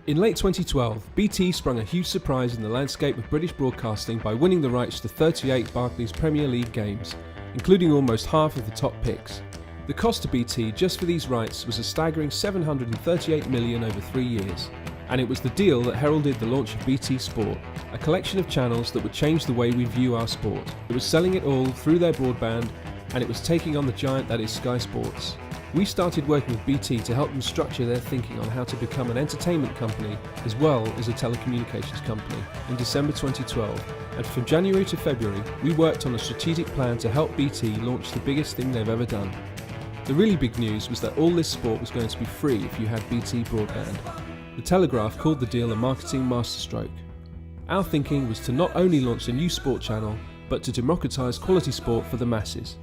In late 2012, BT sprung a huge surprise in the landscape of British broadcasting by winning the rights to 38 Barclays Premier League games, including almost half of the top picks. The cost to BT just for these rights was a staggering $738 million over 3 years, and it was the deal that heralded the launch of BT Sport, a collection of channels that would change the way we view our sport. It was selling it all through their broadband, and it was taking on the giant that is Sky Sports. We started working with BT to help them structure their thinking on how to become an entertainment company as well as a telecommunications company in December 2012, and from January to February we worked on a strategic plan to help BT launch the biggest thing they've ever done. The really big news was that all this sport was going to be free if you had BT broadband. The Telegraph called the deal a marketing masterstroke. Our thinking was to not only launch a new sport channel, but to democratise quality sport for the masses.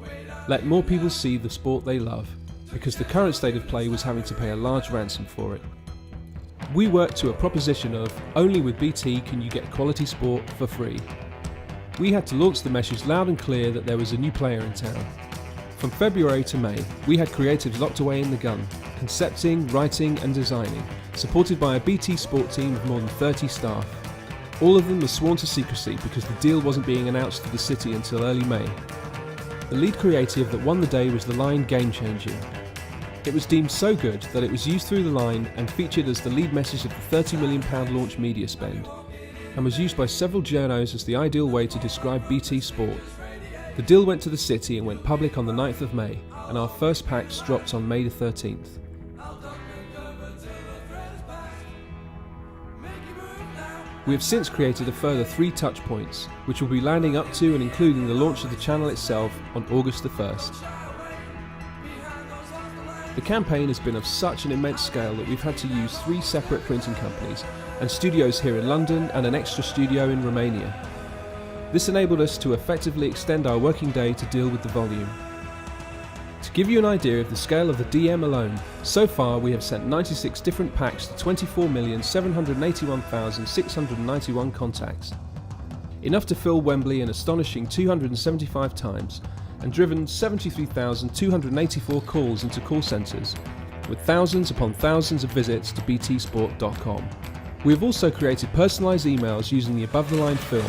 Let more people see the sport they love, because the current state of play was having to pay a large ransom for it. We worked to a proposition of only with BT can you get quality sport for free. We had to launch the message loud and clear that there was a new player in town. From February to May, we had creatives locked away in the gun, concepting, writing and designing, supported by a BT Sport team of more than 30 staff. All of them were sworn to secrecy because the deal wasn't being announced to the city until early May. The lead creative that won the day was the line "Game Changing." It was deemed so good that it was used through the line and featured as the lead message of the £30 million launch media spend, and was used by several journos as the ideal way to describe BT Sport. The deal went to the city and went public on the 9th of May, and our first packs dropped on May the 13th. We have since created a further 3 touch points, which will be landing up to and including the launch of the channel itself on August the 1st. The campaign has been of such an immense scale that we've had to use 3 separate printing companies and studios here in London and an extra studio in Romania. This enabled us to effectively extend our working day to deal with the volume. To give you an idea of the scale of the DM alone, so far we have sent 96 different packs to 24,781,691 contacts. Enough to fill Wembley an astonishing 275 times, and driven 73,284 calls into call centres, with thousands upon thousands of visits to BTsport.com. We have also created personalised emails using the above-the-line film,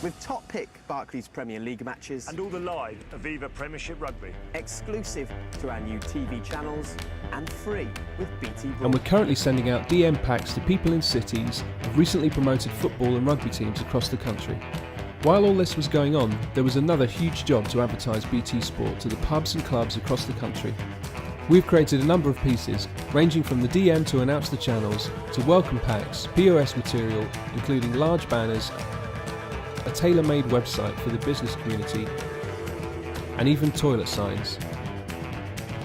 with top pick Barclays Premier League matches and all the live Aviva Premiership Rugby, exclusive to our new TV channels and free with BT Broadband. And we're currently sending out DM packs to people in cities of recently promoted football and rugby teams across the country. While all this was going on, there was another huge job to advertise BT Sport to the pubs and clubs across the country. We've created a number of pieces, ranging from the DM to announce the channels, to welcome packs, POS material, including large banners, a tailor-made website for the business community, and even toilet signs.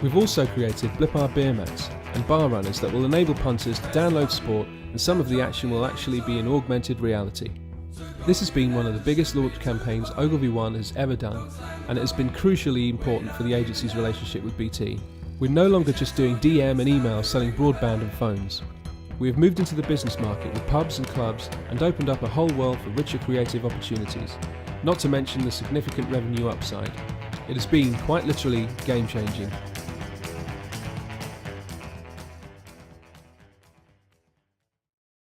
We've also created Blip Our beer mats and bar runners that will enable punters to download sport, and some of the action will actually be in augmented reality. This has been one of the biggest launch campaigns Ogilvy One has ever done, and it has been crucially important for the agency's relationship with BT. We're no longer just doing DM and email selling broadband and phones. We have moved into the business market with pubs and clubs and opened up a whole world for richer creative opportunities, not to mention the significant revenue upside. It has been, quite literally, game-changing.